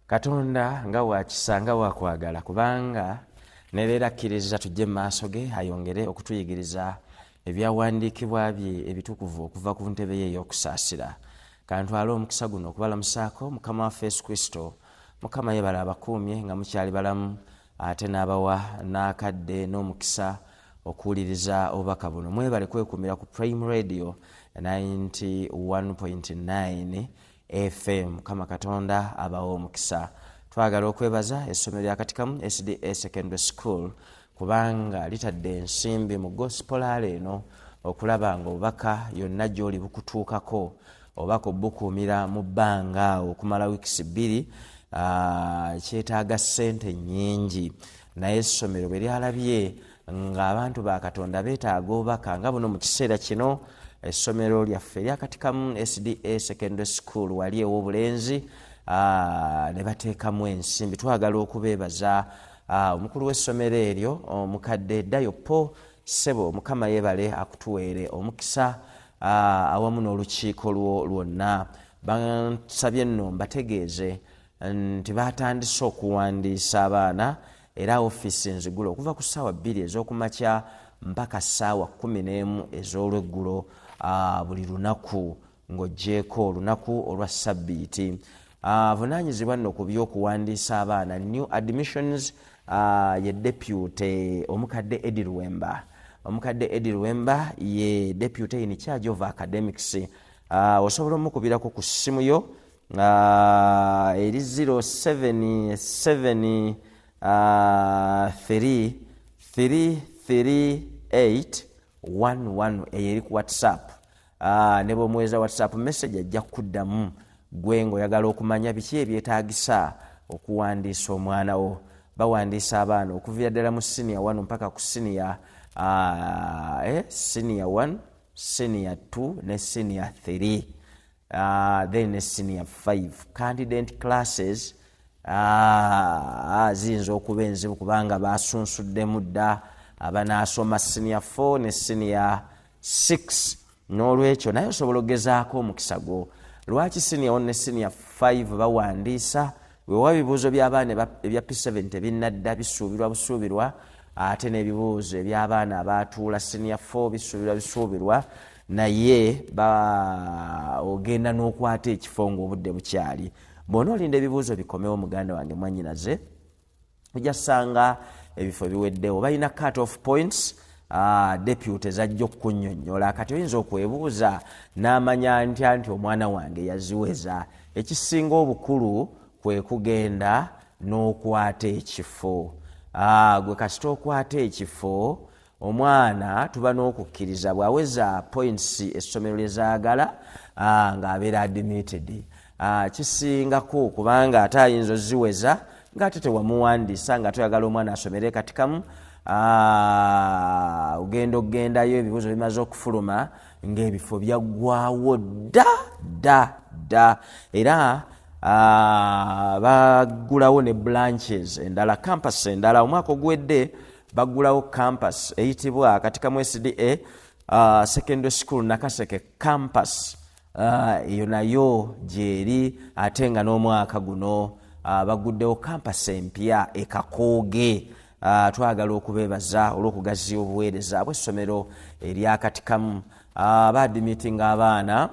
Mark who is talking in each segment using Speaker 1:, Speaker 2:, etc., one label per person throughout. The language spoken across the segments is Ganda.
Speaker 1: Katonda nga wakisanga wakwagala kubanga nebeera akkiriza tujje maaso ge ayongere okutuyigiriza ebyawandiikibwa bye ebitukuvu okuva ku ntebe ye ey'okusaasira. Kantwala omukisa guno okubalamusaako Mukama waffe Yesu Kristo. Mukama yebala abakuumye nga mukyali balamu ate n'abawa n'akadde n'omukisa okuwuliriza obubaka buno. Mwebale kwekuumira ku Prime Radio 91.9 FM. Mukama Katonda abawa omukisa. Twagala okwebaza essomero lya Katikamu SDA Secondary School kubanga litadde ensimbi mu gospel eno okulaba nga obubaka yonna gy'oli bukutuukako obubaka obukuumira mu bbanga okumala wiikisi 2. Kyetaaga ssente nnyingi naye essomero bwe lyalabye ng'abantu ba Katonda beetaaga obubaka nga buno mu kiseera kino essomero lyaffe erya Katikamu SDA Secondary School wali ew'obulenzi ne bateekamu ensimbi. Twagala okubeebaza omukulu w'essomero eryo omukadde Dayopo Ssebo. Mukama yeebale akutuweere omukisa awamu n'olukiiko lwonna. Bansabye nno mbategeeze nti batandise okuwandiisa abaana era ofiisi nzigula okuva ku ssaawa 2 ez'okumakya mpaka ssaawa 11 ez'olweggulo buli lunaku ng'oggyeko olunaku olwa Ssabbiiti. Avunaanyizibwa nno ku by'okuwandiisa abaana new admissions ye deputy omukadde Eddie Luwemba. Omukadde Eddie Luwemba ye deputy in charge of academics. Osobola omukubirako ku ssimu yo eri 077333811 eri ku WhatsApp. Ne bw'omuweza WhatsApp message ajja kuddamu gwe ng'oyagala okumanya biki ebyetaagisa okuwandiisa omwana wo. Bawandiisa abaana okuviira ddala mu senior 1 mpaka ku senior 1, senior 2 ne senior 3. Then ne senior 5. Candidate classes ziyinza okuba enzibu kubanga basunsuddemu dda abanaasoma senior 4 ne senior 6. N'olwekyo naye osobola ogezaako omukisa gwo. Lwaki senior 1 ne senior 5 bawandiisa? Wewa bibuuzo by'abaana ebya P7 tebinnadda bisuubirwa busuubirwa, ate n'ebibuuzo eby'abaana abaatuula senior 4 bisuubirwa naye ogenda n'okwata ekifo ng'obudde bukyali. Bw'onoolinda ebibuuzo bikomewo muganda wange mwannyinaze, ojja ssanga ebifo biweddewo. Balina cut off points. Deputy zajja okunnyonnyola. Kati oyinza okwebuuza n'amanya nti omwana wange yaziweza. Ekisinga obukulu kwe kugenda n'okwata ekifo. Gwe kasita okwata ekifo, omwana tuba n'okukkiriza bw'aweza points essomero lye zaagala ng'abeera admitted. Kisingako kubanga ate ayinza oziweza ng'ate tewamuwandiisa nga toyagala omwana asomere Katikamu. Ogendayo ebibuuzo bimaze okufuluma ng'ebifo byaggwawo dda. Era baggulawo ne branches endala, campus endala. Omwaka oguwedde baggulawo campus eyitibwa Katikamu SDA Secondary School Nakaseke campus. Eyo nayo gyeri. Ate nga n'omwaka guno bagguddewo campus empya e Kakooge. Twagala okubeebaza olw'okugaziya obuweereza bw'essomero erya Katikamu. Baadimitinga abaana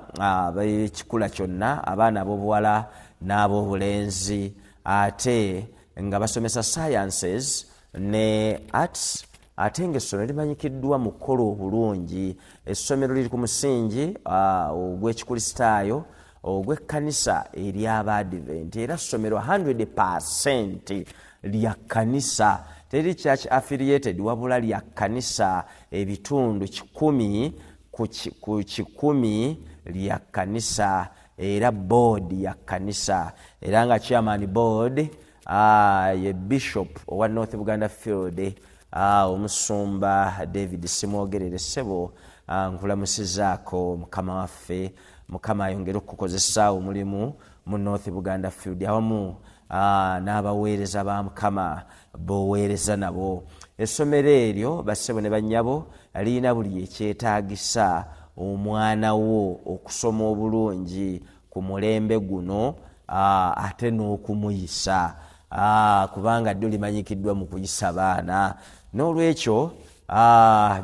Speaker 1: b'ekikula kyonna, abaana ab'obuwala n'ab'obulenzi, ate nga basomesa sciences ne arts. Ate ng'essomero limanyikiddwa mu kukola obulungi. Essomero liri ku musingi ogw'ekikristaayo ogw'ekkanisa ery'Abadvent, era essomero 100% lya kkanisa. Teri church affiliated wabula lya kkanisa. Ebitundu 10 ku 10 lya kkanisa, era board ya kkanisa. Era nga chairman board ye Bishop owa North Buganda Field omusumba David Simwogerere Ssebo. Nkulamusizaako Mukama waffe. Mukama ayongere okukozesa omulimu mu North Buganda Field awamu n'abaweereza ba Mukama boweereza nabo. Essomero eryo bassebo ne bannyabo lirina buli ekyetaagisa omwana wo okusoma obulungi ku mulembe guno ate n'okumuyisa kubanga ddyo limanyikiddwa mu kuyisa baana. N'olwekyo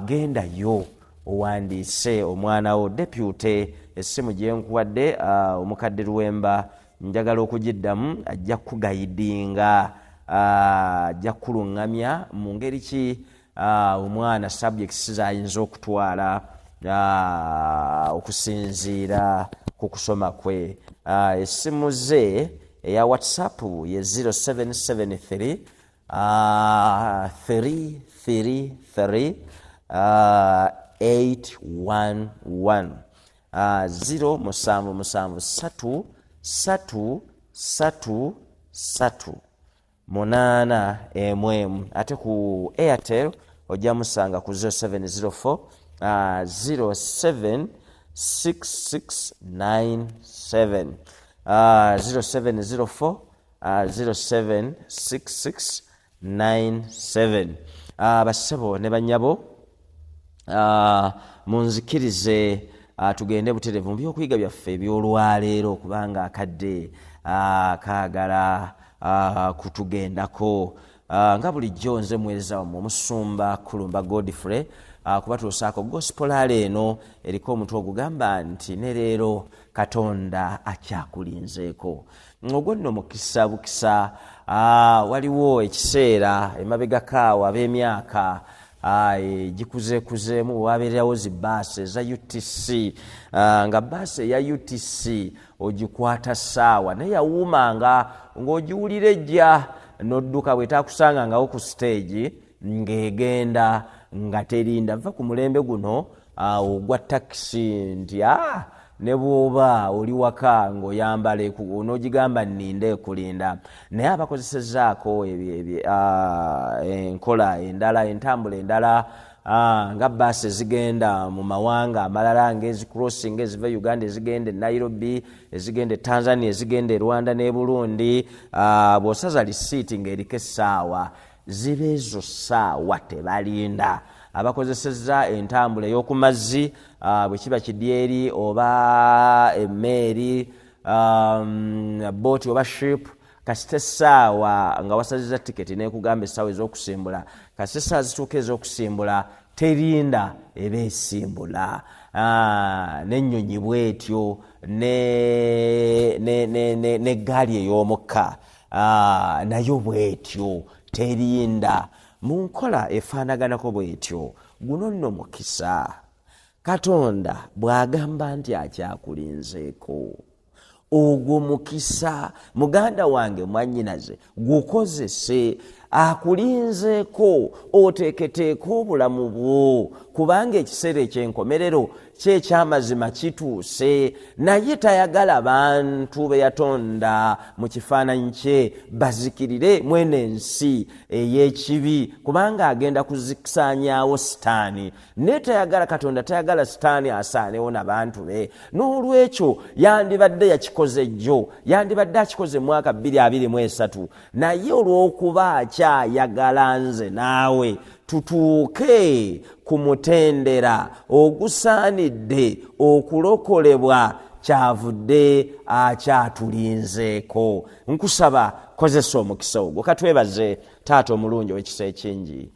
Speaker 1: gendayo owandiise omwana wo. Deputy essimu gye nkuwadde omukadde Luwemba njagala okugiddamu, ajja kugayidinga, ajja kuluŋŋamya mu ngeri ki omwana subjects zayinza okutwala okusinziira ku kusoma kwe. Essimu ze eya WhatsApp ye 0773 333 811 07733 ate ku Airtel ojja musanga ku 0704 076697 0704 076697. Bassebo ne bannyabo, munzikirize tugende buterevu mu byokuyiga byaffe ebyolwaleero kubanga akadde kaagala kutugendako. Nga bulijjo nze mweza wammwe Omusumba Kulumba Godfrey kubatuusaako gospel eno eriko omutwe ogugamba nti ne leero Katonda akyakulinzeeko. Ogwo nno mukisa bukisa. Waliwo ekiseera emabegakaawo ab'emyaka gikuzeekuzeemu wabeerawo zi baasi eza UTC, nga baasi eya UTC ogikwata ssaawa naye yawuumanga ng'ogiwulira ejja n'odduka bwetaakusangangawo ku stage ng'egenda nga terinda. Nva ku mulembe guno ogwa takisi nti ne bw'oba oli waka ng'oyambala n'ogigamba nninde ekulinda. Naye abakozesezzaako enkola endala, entambula endala nga baasi ezigenda mu mawanga amalala ng'ezicrossing eziva Uganda ezigenda e Nairobi, ezigenda e Tanzania, ezigenda e Rwanda ne Burundi, bw'osaza lisiiti ng'eriko essaawa, ziba ezo ssaawa tebalinda. Abakozesezza entambula ey'oku mazzi bwe kiba kidyeri oba emmeeri, booti oba ship, kasita essaawa nga wasazizza tiketi n'ekugamba essaawa ez'okusimbula, kasita essaawa zituuka ez'okusimbula terinda eba esimbula. N'ennyonyi bw'etyo n'eggaali ey'omukka nayo bw'etyo terinda. Mu nkola efaanaganako bw'etyo, guno nno mukisa. Katonda bw'agamba nti akyakulinzeeko, ogwo mukisa. Muganda wange mwannyinaze gukozese, akulinzeeko, oteeketeeka obulamu bwo kubanga ekiseera eky'enkomerero kyekyamazima kituuse. Naye tayagala bantu be yatonda mu kifaananyi kye bazikirire mweno ensi ey'ekibi kubanga agenda kuzisaanyaawo sitaani. Naye tayagala, Katonda tayagala sitaani asaanewo na bantu be. N'olwekyo yandibadde yakikoze jjo, yandibadde akikoze mu mwaka 2023, naye olw'okuba akyayagala nze naawe tutuuke ku mutendera ogusaanidde okulokolebwa, kyavudde akyatulinzeeko. Nkusaba kozesa omukisa ogwo. Katwebaze Taata omulungi ow'ekisa ekingi.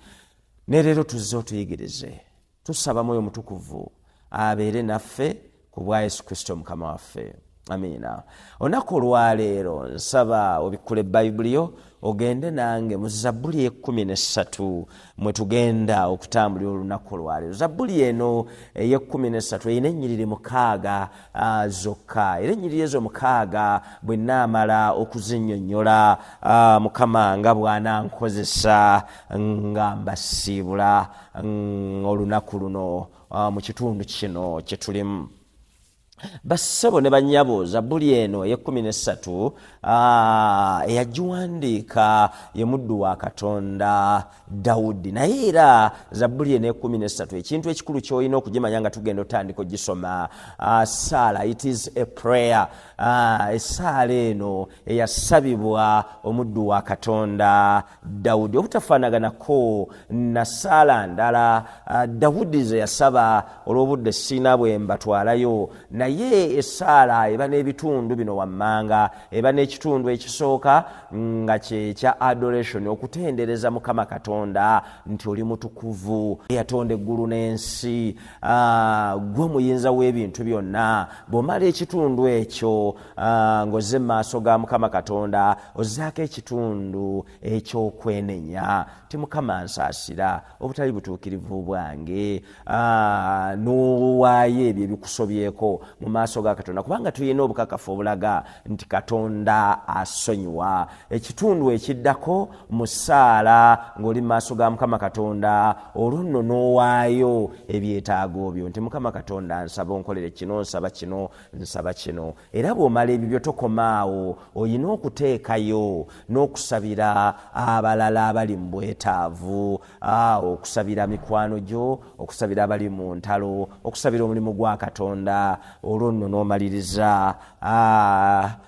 Speaker 1: Ne leero tuzze otuyigirize. Tusaba Mwoyo Mutukuvu abeere naffe ku bwa Yesu Kristo Mukama waffe. Amiina. Olunaku olwaleero nsaba obikkule Bayibuli yo ogende nange mu Zabbuli 13 mwe tugenda okutambulira olunaku olwaleero. Zabbuli eno 13 erina ennyiriri 6 zokka. Era ennyiriri ezo 6 bwe nnaamala okuzinnyonnyola Mukama nga bw'anankozesa nga mbasiibula olunaku luno mu kitundu kino kye tulimu. Bassebo ne bannyabo, Zabbuli eno 13 eyagiwandiika ye muddu wa Katonda Dawudi. Naye era Zabbuli eno 13 ekintu ekikulu ky'olina okugimanya nga tugenda otandika ogisoma ssaala. It is a prayer. Essaala eno eyasabibwa omuddu wa Katonda Dawudi, obutafaanaganako na ssaala ndala Dawudi ze yasaba olw'obudde sina bwe mbatwalayo, naye naye essaala eba n'ebitundu bino wammanga. Eba n'ekitundu ekisooka nga kye kya adoration, okutendereza Mukama Katonda nti oli mutukuvu, yatonda eggulu n'ensi, gwe muyinza w'ebintu byonna. Bw'omala ekitundu ekyo ng'ozze mu maaso ga Mukama Katonda, ozzaako ekitundu eky'okwenenya ti Mukama nsaasira obutali butuukirivu bwange, n'owaayo ebyo ebikusobyeko mu maaso ga Katonda, kubanga tulina obukakafu obulaga nti Katonda asonyiwa. Ekitundu ekiddako mu ssaala ng'oli mu maaso ga Mukama Katonda, olwo nno n'owaayo ebyetaago byo nti Mukama Katonda nsaba onkolere kino, nsaba kino, nsaba kino. Era bw'omala ebyo tokomaawo, oyina okuteekayo n'okusabira abalala abali mu bwetaavu, okusabira mikwano gyo, okusabira abali mu ntalo, okusabira omulimu gwa Katonda. Olwo nno n'omaliriza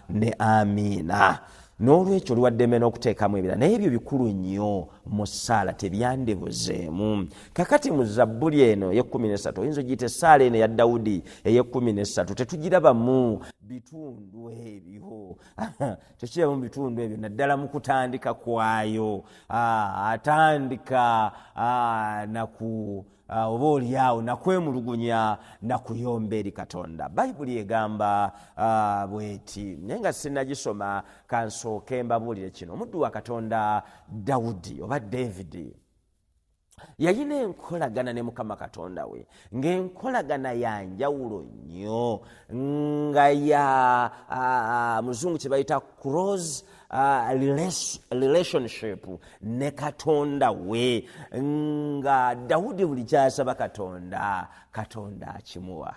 Speaker 1: ne amiina. N'olwekyo oliwaddeme n'okuteekamu ebirala, naye ebyo bikulu nnyo mu ssaala, tebyandebuzeemu. Kakati mu Zabbuli eno ey'e13 oyinza ogiyita essaala eno eya Dawudi ey'e13 tetugirabamu bitundu ebyo tekirabamu bitundu ebyo naddala mu kutandika kwayo. Atandika naku oba oliawo nakwemulugunya nakuyomba eri Katonda. Bayibuli egamba bweti, naye nga sinnagisoma kansooke mbabuulire kino. Omuddu wa Katonda Dawudi oba Davidi yalina enkolagana ne Mukama Katonda we, ng'enkolagana ya njawulo nnyo, nga ya muzungu kye bayita close relationship ne Katonda we, nga Dawudi buli kyasaba Katonda, Katonda akimuwa.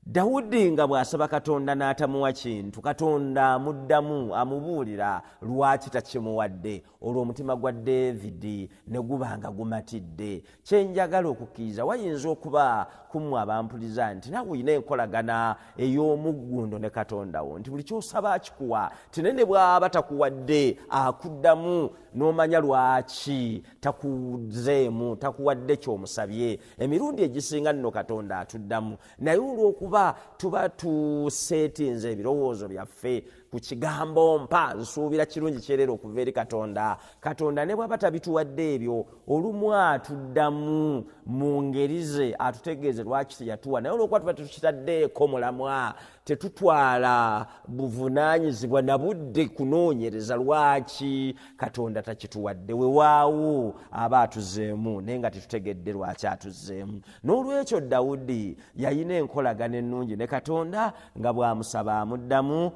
Speaker 1: Dawudi nga bw'asaba Katonda n'atamuwa kintu, Katonda amuddamu amubuulira lwaki takimuwadde. Olwo omutima gwa Davidi ne guba nga gumatidde. Kye njagala okukkiriza, wayinza okuba kumu abampuliza nti nawe olina enkolagana ey'omuggundo ne Katonda wo, nti buli ky'osaba akikuwa, tine ne bw'aba takuwadde akuddamu n'omanya lwaki takuzeemu, takuwadde ky'omusabye. Emirundi egisinga nno Katonda atuddamu, naye olw'okuba tuba tuseetinze ebirowoozo byaffe ku kigambo mpa nsuubira kirungi kyereera okuva eri Katonda. Katonda ne bw'aba tabituwadde ebyo, olumu atuddamu mu ngeri ze atutegeeze lwaki teyatuwa, naye olw'okuba tuba tukitaddeeko mulamwa, tetutwala buvunaanyizibwa na budde kunoonyereza lwaki Katonda takituwadde. Weewaawo aba atuzeemu naye nga tetutegedde lwaki atuzeemu. N'olwekyo Dawudi yalina enkolagana ennungi ne Katonda, nga bw'amusaba amuddamu,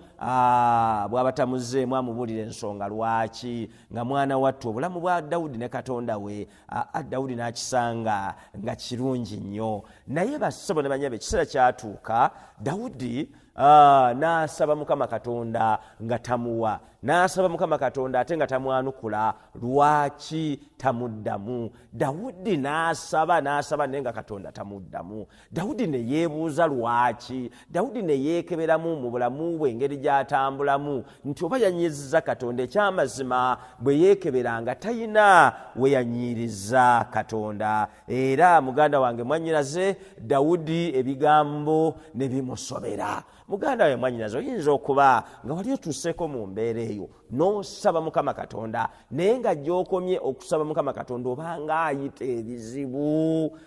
Speaker 1: bw'aba tamuzeemu amubuulira ensonga lwaki. Nga mwana wattu obulamu bwa Dawudi ne Katonda we, Dawudi n'akisanga nga kirungi nnyo. Naye bassebo ne banyabe, ekiseera kyatuuka Dawudi n'asaba Mukama Katonda nga tamuwa, n'asaba Mukama Katonda ate nga tamwanukula lwaki tamuddamu. Dawudi n'asaba naye nga Katonda tamuddamu. Dawudi ne yeebuuza lwaki. Dawudi ne yeekeberamu mu bulamu bwe engeri gy'atambulamu nti oba yanyiizizza Katonda. Ekyamazima bwe yeekeberanga talina we yanyiiriza Katonda. Era muganda wange mwannyinaze, Dawudi ebigambo ne bimusobera. Muganda we mwannyinaze, oyinza okuba nga wali otuuseeko mu mbeera eyo n'osaba Mukama Katonda, naye nga gy'okomye okusaba Mukama Katonda obanga ayita ebizibu.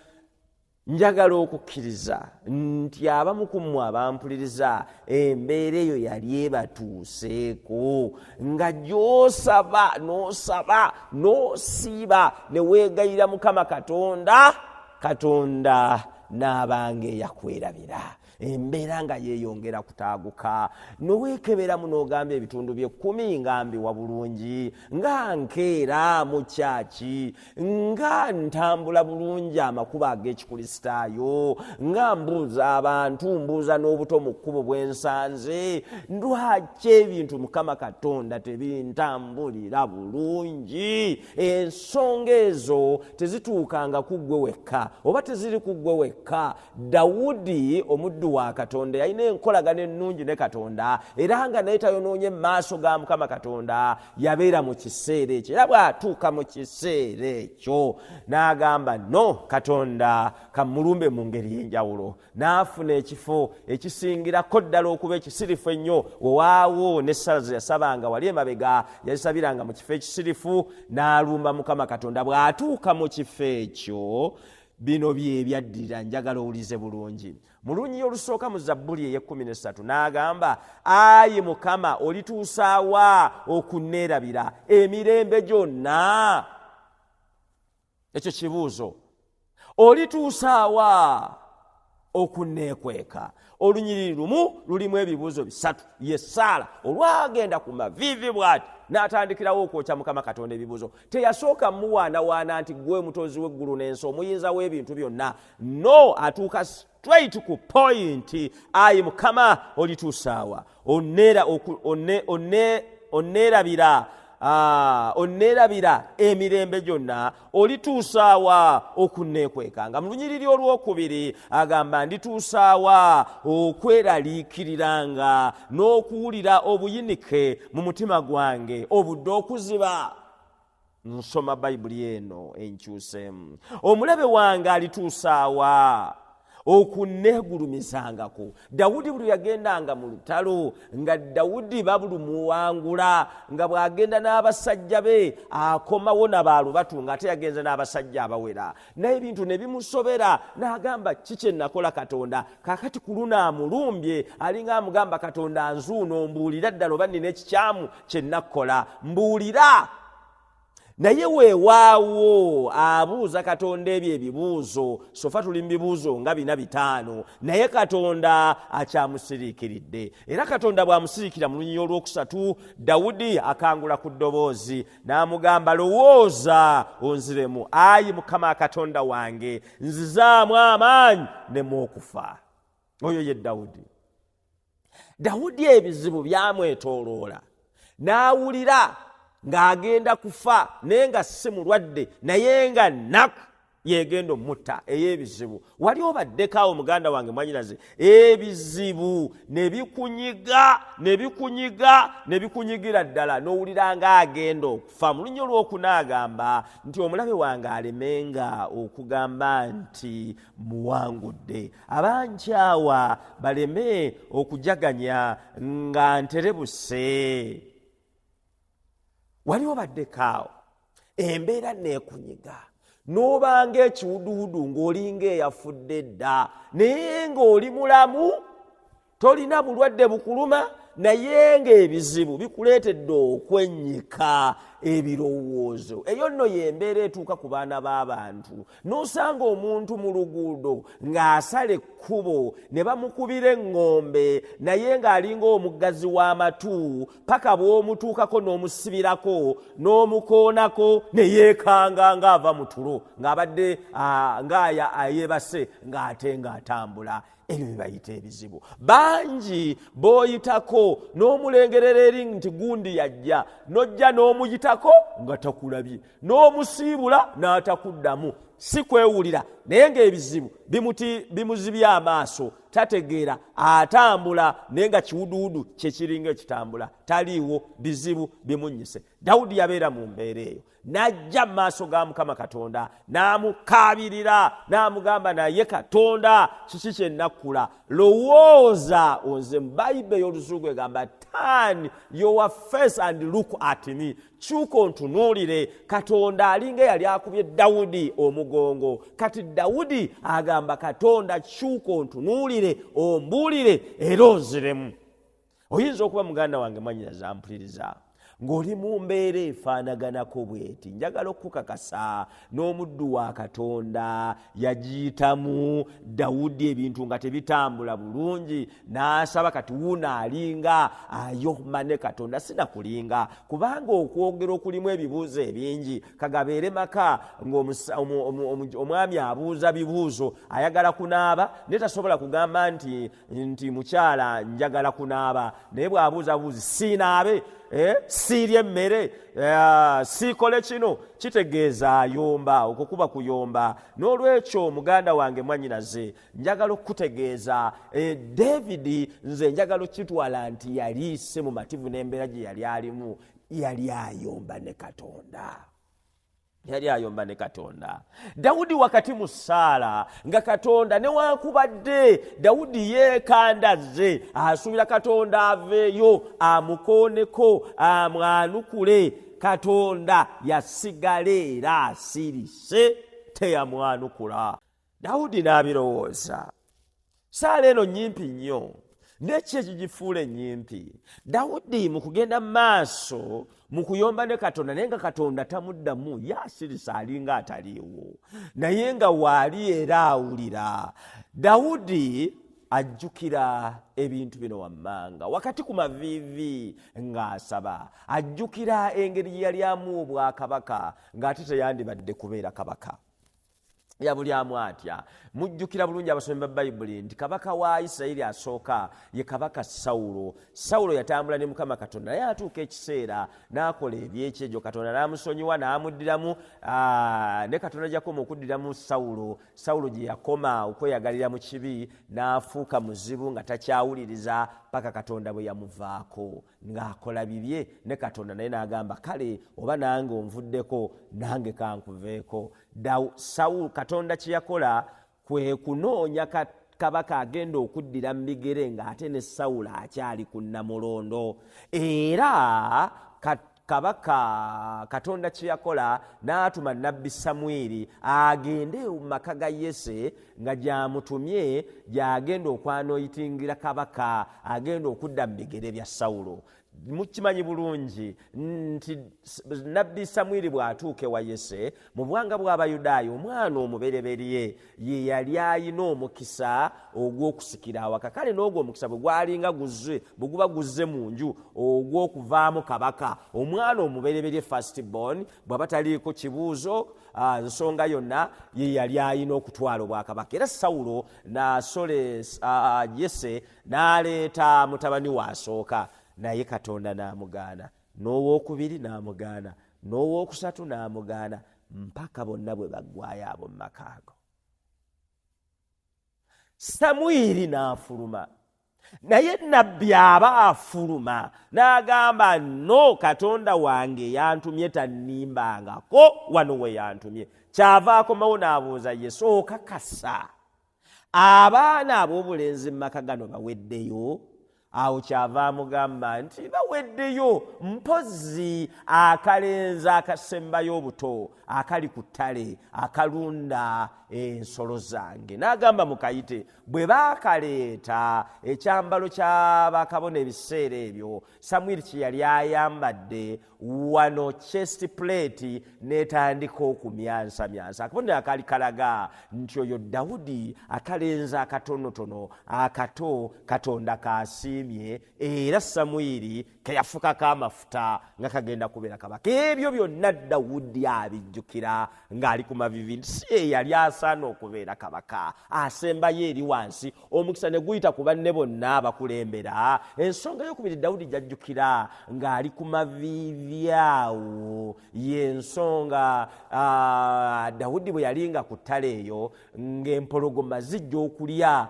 Speaker 1: Njagala okukkiriza nti abamu ku mmwe abampuliriza embeera eyo yali ebatuuseeko, nga gy'osaba n'osiiba ne weegayira Mukama Katonda, Katonda n'abanga eyakwerabira. Embeera nga yeeyongera kutaaguka, noweekeberamu n'ogamba ebitundu bye 10 nga mbiwa bulungi, nga nkeera mu kyaki, nga ntambula bulungi amakubo ag'ekikristaayo, nga mbuuza abantu, mbuuza n'obuto mu kkubo bwe nsanze, lwaki ebintu Mukama Katonda tebintambulira bulungi? Ensonga ezo tezituukanga ku ggwe wekka, oba teziri ku ggwe wekka. Dawudi omuddu muddu wa Katonda yalina enkolagana ennungi ne Katonda era nga naye tayonoonye mu maaso ga Mukama Katonda yabeera mu kiseera ekyo era bw'atuuka mu kiseera ekyo n'agamba no Katonda kamulumbe mu ngeri y'enjawulo n'afuna ekifo ekisingirako ddala okuba ekisirifu ennyo wewaawo ne Sara ze yasabanga wali emabega yalisabiranga mu kifo ekisirifu n'alumba Mukama Katonda bw'atuuka mu kifo ekyo bino bye byaddirira njagala owulize bulungi mu lunyiriri olusooka mu Zabbuli ey'13 n'agamba ayi Mukama olituusaawa okunneerabira emirembe gyonna ekyo kibuuzo olituusaawa okunneekweka olunyiriri lumu lulimu ebibuuzo 3 ye Saala olwagenda ku maviivi bw'ati n'atandikirawo okwokya Mukama Katonda ebibuuzo teyasooka muwaanawaana nti gwe mutozi w'eggulu n'ensi omuyinza w'ebintu byonna no atuuka straight ku point ayi Mukama olituusaawa onneerabira emirembe gyonna olituusaawa okunneekwekanga mu lunyiriri olwokubiri agamba ndituusaawa okweraliikiriranga n'okuwulira obuyinike mu mutima gwange obudde okuziba nsoma bayibuli eno enkyuseemu omulabe wange alituusaawa okunneegulumizangako Dawudi buli yagendanga mu lutalo nga Dawudi babulumuwangula nga bw'agenda n'abasajja be akomawo nabaalubatu ng'ate yagenze n'abasajja abawera naye ebintu ne bimusobera n'agamba kiki nakola Katonda kaakati ku luno amulumbye alinga amugamba Katonda nzuuno mbuulira ddala oba nnina ekikyamu kye nakola mbuulira naye weewaawo abuuza Katonda ebyo ebibuuzo sofa tuli mu bibuuzo nga 4-5 naye Katonda akyamusiriikiridde era Katonda bw'amusiriikira mu lunyiriri olwokusatu Dawudi akangula ku ddoboozi n'amugamba lowooza onziremu ayi Mukama Katonda wange nzizaamu amaanyi nemu okufa oyo ye Dawudi ebizibu byamwetooloola n'awulira ng'agenda kufa naye nga si mulwadde naye nga nnaku yegenda omutta ey'ebizibu wali obaddekaawo muganda wange mwanyinaze ebizibu ne bikunyigira ddala n'owulira ng'agenda okufa mu lunyiriri olw'okunaagamba nti omulabe wange alemenga okugamba nti muwangudde abankyawa baleme okujaganya nga nterebuse wali obaddekaawo embeera neekunyiga n'obanga ekiwuduwudu ng'olinga eyafudde dda naye ng'oli mulamu tolina bulwadde bukuluma naye ng'ebizibu bikuleetedde okwennyika ebirowoozo eyo nno y'embeera etuuka ku baana b'abantu n'osanga omuntu mu luguudo ng'asala ekkubo ne bamukubira eŋŋombe naye ng'alinga omuggazi w'amatu paka bw'omutuukako n'omusibirako n'omukoonako ne yeekanga ng'ava mu tulo ng'abadde ayebase ng'ate ng'atambula ebyo bibayita ebizibu bangi b'oyitako n'omulengerera eri nti gundi yajja n'ojja n'omuyitako nga takulabye n'omusiibula n'atakuddamu si kwewulira naye ng'ebizibu bimuzibye amaaso tategeera atambula naye nga kiwuduwudu kyekiringa ekitambula taliiwo bizibu bimunyise Dawudi yabeera mu mbeera eyo n'ajja mu maaso ga Mukama Katonda n'amukaabirira n'amugamba naye Katonda kiki kye nakula lowooza onze mu Bayibuli ey'olusugu egamba turn your face and look at me kyuka ontunuulire Katonda alinga yali akubye Dawudi omugongo kati Dawudi agamba Katonda kyuka ontunuulire ombuulire era onziremu oyinza okuba muganda wange mwanyinaze ampuliriza ng'oli mu mbeera efaanaganako bweti njagala okukakasa n'omuddu wa Katonda yagiyitamu Dawudi ebintu nga tebitambula bulungi n'asaba kati wuuno alinga ayoma ne Katonda sinakulinga kubanga okwogera okulimu ebibuuzo ebingi kagabeere maka ng'omwami abuuza bibuuzo ayagala kunaaba naye tasobola kugamba nti mukyala njagala kunaaba naye bw'abuuza buuzi siinaabe siirye emmere, siikole kino, kitegeeza ayomba, okwo kuba kuyomba. N'olwekyo muganda wange mwannyinaze, njagala okutegeeza David nze njagala okitwala nti yali se mumativu n'embeera gye yali alimu, yali ayomba ne Katonda. Yali ayomba ne Katonda. Dawudi wakati mu ssaala nga Katonda newankubadde Dawudi yeekandaze asuubira Katonda aveeyo amukooneko amwanukule, Katonda yasigala era asirise teyamwanukula. Dawudi n'abirowooza, ssaala eno nnyimpi nnyo, neki ekigifuula ennyimpi? Dawudi mu kugenda mu maaso mu kuyomba ne Katonda, naye nga Katonda tamuddamu, yasirisa alinga ataliiwo, naye nga waali era awulira. Dawudi ajjukira ebintu bino wammanga wakati ku maviivi ng'asaba, ajjukira engeri gye yali amuwa obwakabaka ng'ate teyandibadde kubeera kabaka. Yabulyamu atya. Mujjukira bulungi abasomi ba Bayibuli nti kabaka wa Isirayiri asooka ye kabaka Sawulo. Sawulo yatambula ne Mukama Katonda, naye atuuka ekiseera n'akola ebyekyejo, Katonda n'amusonyiwa n'amuddiramu, ne Katonda gy'akoma okuddiramu Sawulo. Sawulo gye yakoma okweyagalira mu kibi n'afuuka muzibu nga takyawuliriza paka Katonda bwe yamuvaako ng'akola bibye, ne Katonda naye n'agamba kale oba nange onvuddeko nange kankuveeko. Sawulo Katonda kye yakola kwe kunoonya kabaka agenda okuddira mu bigere ng'ate ne Sawulo akyali ku Namulondo. Era kabaka Katonda kye yakola n'atuma nnabbi Samwiri agende mu maka ga Yese nga gy'amutumye gy'agenda okwanoyitingira kabaka agenda okudda mu bigere bya Sawulo. Mukimanyi bulungi nti nnabbi Samwiri bw'atuuka ewa Yese mu buwanga bw'Abayudaaya, omwana omubereberye ye yali alina omukisa ogw'okusikira awaka. Kale n'ogwo omukisa bwe gwalinga guzze, bwe guba guzze mu nju ogw'okuvaamu kabaka, omwana omubereberye first born bw'aba taliiko kibuuzo nsonga yonna ye yali alina okutwala obwakabaka. Era Sawulo n'asole Yese n'aleeta mutabani wa asooka, naye Katonda n'amugaana, n'owookubiri n'amugaana, n'owookusatu n'amugaana, mpaka bonna bwe baggwaayo abo mu maka ago. Samwiri n'afuluma, naye nabbi aba afuluma n'agamba no, Katonda wange yantumye tannimbangako wano we yantumye. Kyava akomawo n'abuuza Yese, okakasa abaana ab'obulenzi mu maka gano baweddeyo? Awo kyava amugamba nti baweddeyo, mpozi akalenzi akasembayo obuto akali ku ttale akalunda ensolo zange. N'agamba mukayite. Bwe baakaleeta ekyambalo ky'abakabona ebiseera ebyo, Samwiri kye yali ayambadde wano chest plate n'etandika okumyansamyansa. Akabonero akaali kalaga nti oyo Dawudi akalenzi akatonotono akato Katonda kaasiimye, era Samwiri ke yafukako amafuta nga kagenda kubeera kabaka. Ebyo byonna Dawudi abijjukira ng'ali ku mavivi nti si ye yali asaana okubeera kabaka, asembayo eri wansi, omukisa ne guyita ku banne bonna abakulembera. Ensonga y'okubiri Dawudi gy'ajjukira ng'ali ku maviivi awo y'ensonga Dawudi bwe yalinga ku ttale eyo ng'empologoma zijja okulya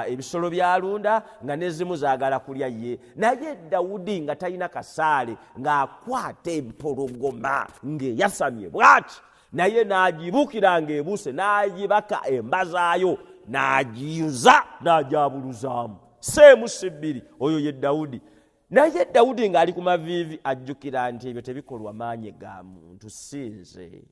Speaker 1: ebisolo by'alunda nga n'ezimu zaagala kulya ye, naye Dawudi nga talina kasaale ng'akwata empologoma ng'eyasamye bw'ati, naye n'agibuukira ng'ebuuse, n'agibaka emba zaayo, n'agiyuza n'agyabuluzaamu. Seemu si bbiri, oyo ye Dawudi. Naye Dawudi ng'ali ku maviivi ajjukira nti ebyo tebikolwa maanyi ga muntu, si nze.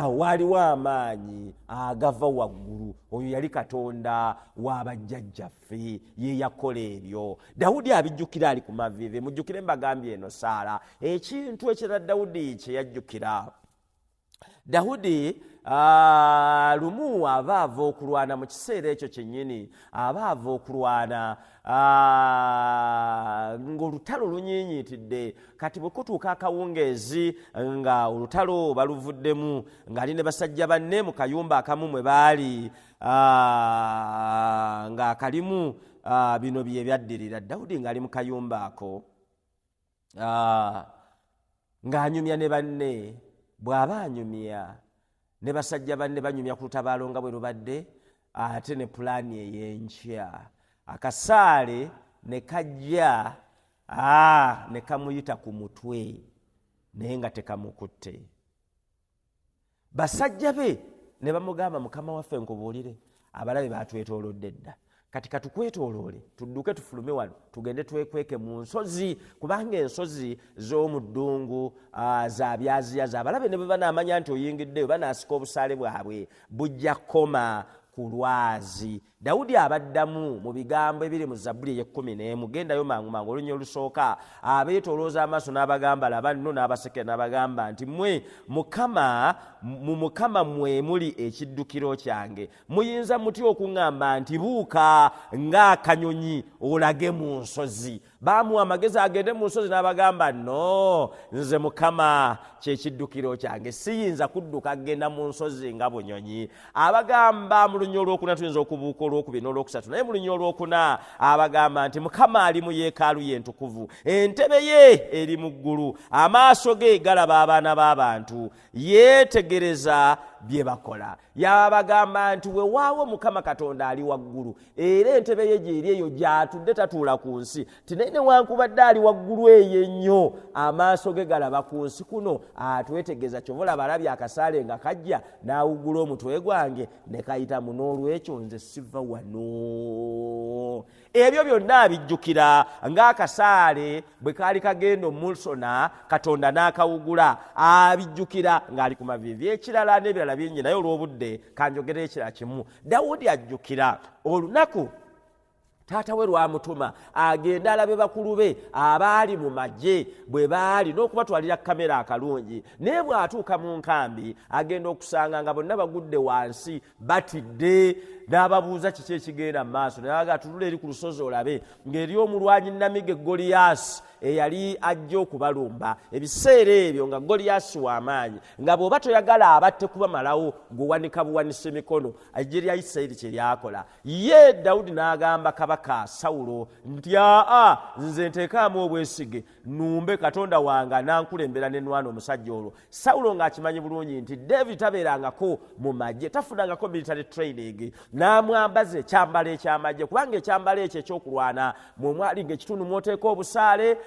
Speaker 1: Waaliwo amaanyi agava waggulu, oyo yali Katonda w'abajjajjaffe, ye yakola ebyo. Dawudi abijjukira ali ku maviivi. Mujjukire mbagambye eno saala ekintu ekirala Dawudi kye yajjukira. Dawudi lumu aba ava okulwana mu kiseera ekyo kyennyini, aba ava okulwana ng'olutalo lunyiinyiitidde. Kati bwe kutuuka akawungeezi nga olutalo baluvuddemu, ng'ali ne basajja banne mu kayumba akamu mwe baali, ng'akalimu bino bye byaddirira. Dawudi ng'ali mu kayumba ako ng'anyumya ne banne bw'aba anyumya ne basajja banne banyumya ku lutabaalo nga bwe lubadde ate ne pulaani ey'enkya akasaale ne kajja ne kamuyita ku mutwe naye nga tekamukutte. Basajja be ne bamugamba mukama waffe nkubuulire abalabe batwetoolodde dda kati katukwetooloole tudduke tufulume wano tugende twekweke mu nsozi kubanga ensozi z'omu ddungu za byaziyaza abalabe ne bwe banaamanya nti oyingiddeyo banaasika obusaale bwabwe bujja kukoma ku lwazi. Dawudi abaddamu mu bigambo ebiri mu Zabbuli ey'ekumi gendayo mangu mangu olunya olusooka abeetoolooza amaaso n'abagamba laba nno n'abaseke n'abagamba nti mmwe mu Mukama mwe muli ekiddukiro kyange muyinza mutya okuŋŋamba nti buuka ng'akanyonyi olage mu nsozi. Baamuwa amagezi agende mu nsozi n'abagamba no nze Mukama kyekiddukiro kyange siyinza kudduka agenda mu nsozi nga bunyonyi. Abagamba mu lunya olwokuna tuyinza okubuuka olwokubiri n'olwokusatu naye mu lunya olwokuna abagamba nti Mukama ali mu yeekaalu ye entukuvu entebe ye eri mu ggulu amaaso ge galaba abaana b'abantu yeetegereza bye bakola. Yabagamba nti weewaawo Mukama Katonda ali waggulu era entebe ye gy'eri eyo gy'atudde tatuula ku nsi tinaye newankubadde ali waggulu eyo ennyo amaaso ge galaba ku nsi kuno atwetegereza. Kyova olaba alabye akasaale nga kajja n'awuggula omutwe gwange ne kayita mu n'olwekyo nze siva wano. Ebyo byonna abijjukira ng'akasaale bwe kaali kagenda omusona Katonda n'akawugula abijjukira ng'ali ku maviivi. Ekirala n'ebirala bingi naye olw'obudde kanjogera ekirala kimu. Dawudi ajjukira olunaku taata we lwamutuma agenda alabe bakulu be abaali mu magye bwe baali n'okubatwalira kamera akalungi naye bw'atuuka mu nkambi agenda okusanga nga bonna bagudde wansi batidde n'ababuuza kiki ekigenda mu maaso naye aga tulula eri ku lusozi olabe ng'eri omulwanyi Nnamige Goliyasi eyali ajja okubalumba. Ebiseera ebyo nga Goliyasi w'amaanyi nga bw'oba toyagala abatte kubamalawo gwewanika buwanisa emikono ejje lya Isirayiri kye lyakola. Ye Dawudi n'agamba kabaka Sawulo nti nze nteekaamu obwesige numbe Katonda wange anankulembera n'enwana omusajja olwo. Sawulo ng'akimanyi bulungi nti David tabeerangako mu magye tafunangako military training n'amwambaza ekyambalo ekyamagye kubanga ekyambalo ekyo ekyokulwana mwe mwali ng'ekitundu mw'oteeka obusaale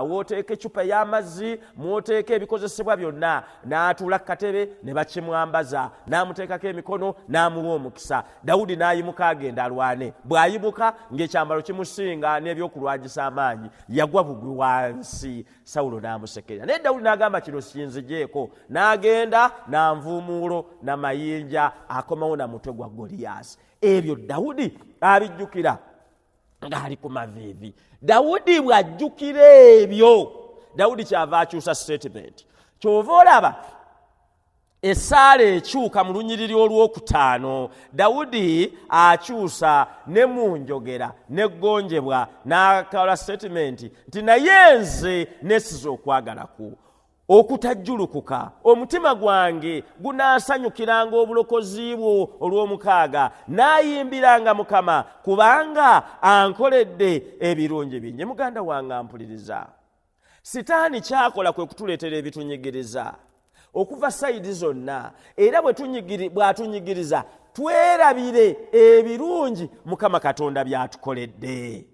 Speaker 1: w'oteeka ecupa y'amazzi mw'oteeka ebikozesebwa byonna n'atuula ku katebe ne bakimwambaza n'amuteekako emikono n'amuwa omukisa. Dawudi n'ayimuka agenda alwane bw'ayimuka ng'ekyambalo kimusinga n'ebyokulwanyisa amaanyi yagwa bugwi wansi. Sawulo n'amusekerera naye Dawudi n'agamba kino sinzigyeko n'agenda n'anvuumuulo n'amayinja akomawo na mutwe gwa Goliyasi. Ebyo Dawudi abijjukira ng'ali ku maviivi. Dawudi bw'ajjukira ebyo Dawudi kyava akyusa statement. Kyova olaba essaala ekyuka mu lunyiriri olwokutaano Dawudi akyusa ne mu njogera n'eggonjebwa n'akola statement nti naye nze nessiza okwagala ku okutajjulukuka omutima gwange gunaasanyukiranga obulokozi bwo olw'omukaaga naayimbiranga Mukama kubanga ankoledde ebirungi bingi. Muganda wange ampuliriza, sitaani kyakola kwe kutuleetera ebitunyigiriza okuva sayidi zonna era bw'atunyigiriza twerabire ebirungi Mukama Katonda by'atukoledde.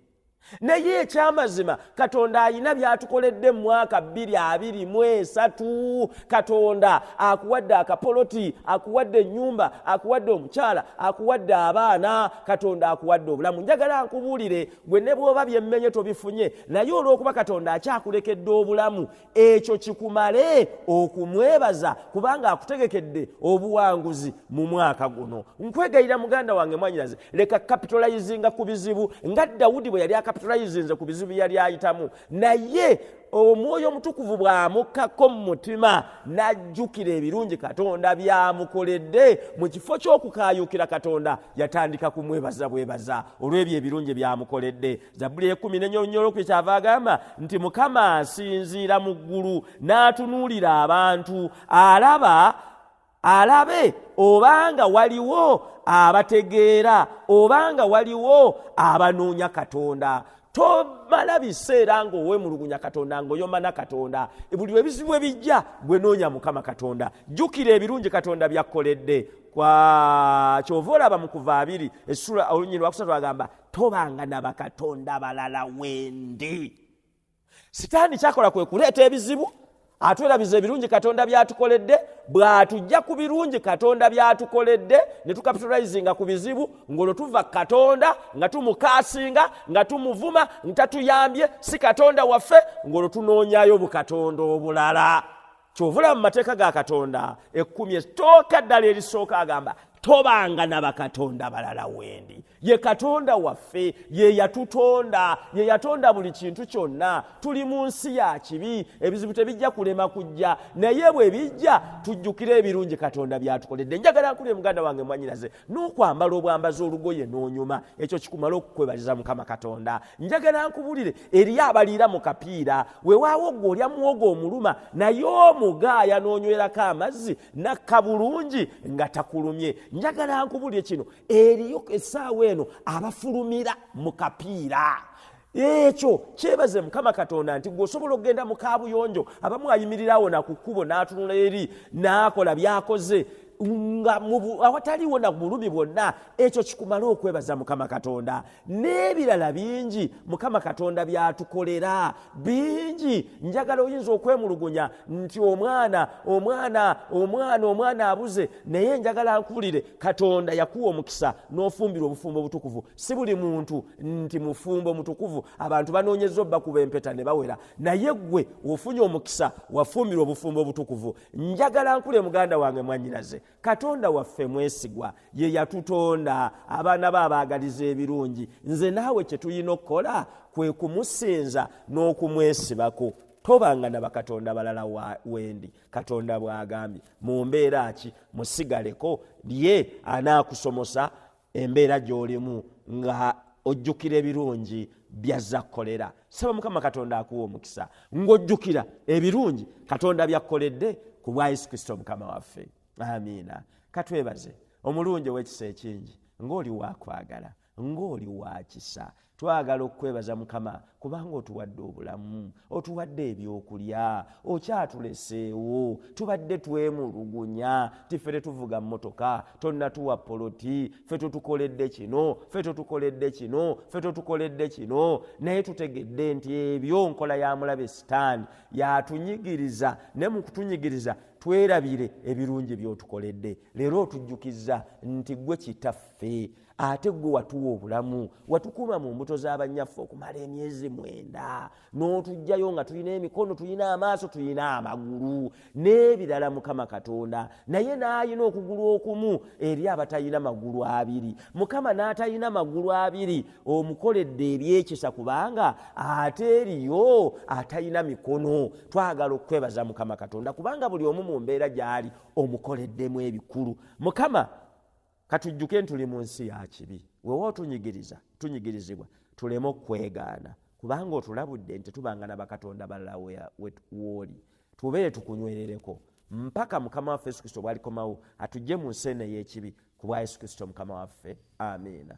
Speaker 1: Naye ekyamazima Katonda alina by'atukoledde mu mwaka 2023. Katonda akuwadde akapoloti, akuwadde ennyumba, akuwadde omukyala, akuwadde abaana, Katonda akuwadde obulamu. Njagala nkubuulire gwe ne bw'oba byemmenye tobifunye naye olw'okuba Katonda akyakulekedde obulamu ekyo kikumale okumwebaza kubanga akutegekedde obuwanguzi mu mwaka guno. Nkwegayira muganda wange mwanyiraze leka capitalizinga ku bizibu nga Dawudi bwe yali akapitalizinze ku bizibu yali ayitamu naye omwoyo omutukuvu bw'amukkako mu mutima n'ajjukira ebirungi Katonda by'amukoledde mu kifo ky'okukaayuukira Katonda yatandika kumwebaza bwebaza olw'ebyo ebirungi by'amukoledde. Zabbuli 14 kyava agamba nti Mukama asinziira mu ggulu n'atunuulira abantu alabe obanga waliwo abategeera obanga waliwo abanoonya Katonda.
Speaker 2: tomala biseera ng'owemulugunya Katonda ng'oyomana Katonda. Buli ebizibu ebijja gwe noonya Mukama Katonda. Jjukira ebirungi Katonda by'akoledde. Kwa kyova olaba mu Kuva 2 essula olunyiriri lwakusatu agamba tobanga na bakatonda balala wendi. Sitaani kyakola kwe kuleeta ebizibu, atwerabiza ebirungi Katonda by'atukoledde, bw'atujja ku birungi Katonda by'atukoledde ne tukapitalizinga ku bizibu ng'olwo tuva Katonda nga tumukaasinga nga tumuvuma ntatuyambye si Katonda waffe ng'olwo tunoonyayo bukatonda obulala. Kyovula mu mateeka ga Katonda 10 esitooka ddala erisooka agamba tobanga na bakatonda balala wendi. Ye Katonda waffe, ye yatutonda, ye yatonda buli kintu kyonna. Tuli mu nsi ya kibi, ebizibu tebijja kulema kujja, naye bwe bijja tujjukire ebirungi Katonda by'atukoledde. Njagala nkule muganda wange mwannyinaze n'okwambala obwambazi olugoye n'onyuma, ekyo kikumala okukwebaliza Mukama Katonda. Njagala nkubulire eriyo abaliira mu kapiira, weewaawo gwe olya muwogo omuluma naye omugaaya n'onywerako amazzi nakka bulungi nga takulumye. Njagala nkubulire kino, eriyo essaawa eno abafulumira mu kapiira. Ekyo kyebaze Mukama Katonda nti gwosobola okgenda mu kaabuyonjo abamu ayimirirawo na ku kkubo n'atunula eri n'akola byakoze nga awataliwo na bulumi bwonna. Ekyo kikumala okwebaza Mukama Katonda. N'ebirala bingi Mukama Katonda by'atukolera bingi. Njagala oyinza okwemulugunya nti omwana abuze, naye njagala nkubulire Katonda yakuwa omukisa n'ofumbirwa obufumbo obutukuvu. Si buli muntu nti mufumbo mutukuvu, abantu banoonyeza obbakuba empeta ne bawera, naye gwe ofunye omukisa wafumbirwa obufumbo obutukuvu. Njagala nkule muganda wange mwannyinaze, Katonda waffe mwesigwa, ye yatutonda, abaana be abaagaliza ebirungi. Nze naawe kye tulina okukola kwe kumusinza n'okumwesibako. Tobanga na bakatonda balala wendi. Katonda bw'agambye mu mbeera ki musigaleko, ye anaakusomosa embeera gy'olimu nga ojjukira ebirungi by'azza kukolera. Saba Mukama Katonda akuwa omukisa ng'ojjukira ebirungi Katonda by'akoledde ku bwa Yesu Kristo Mukama waffe. Amiina. Katwebaze omulungi w'ekisa ekingi, ng'oli wakwagala, ng'oli wa kisa. Twagala okwebaza Mukama kubanga otuwadde obulamu, otuwadde ebyokulya, okyatuleseewo, tubadde twemulugunya, tiffe tetuvuga mmotoka, tonna tuwa poloti, ffe tutukoledde kino, ffe tutukoledde kino, ffe tutukoledde kino, naye tutegedde nti ebyo nkola ya mulabe Sitaani yatunyigiriza, ne mu kutunyigiriza twerabire ebirungi by'otukoledde. Leero otujjukiza nti gwe kitaffe, ate gwe watuwa obulamu, watukuuma mu mbuto z'abannyaffe okumala emyezi 9, n'otujjayo nga tulina emikono, tulina amaaso, tulina amagulu n'ebirala Mukama Katonda. Naye n'ayina okugulu okumu eri abatalina magulu 2. Mukama n'atalina magulu 2 omukoledde ebyekisa kubanga ate eriyo atalina mikono. Twagala okwebaza Mukama Katonda kubanga buli omu mu mbeera gy'ali omukoleddemu ebikulu. Mukama katujjuke tuli mu nsi ya kibi, weewa otunyigirizibwa tuleme okwegaana kubanga otulabudde nti tubanga na bakatonda balala w'oli. Tubeere tukunywerereko mpaka Mukama waffe Yesu Kristo bw'alikomawo atujje mu nsi eno ey'ekibi ku bwa Yesu Kristo Mukama waffe. Amiina.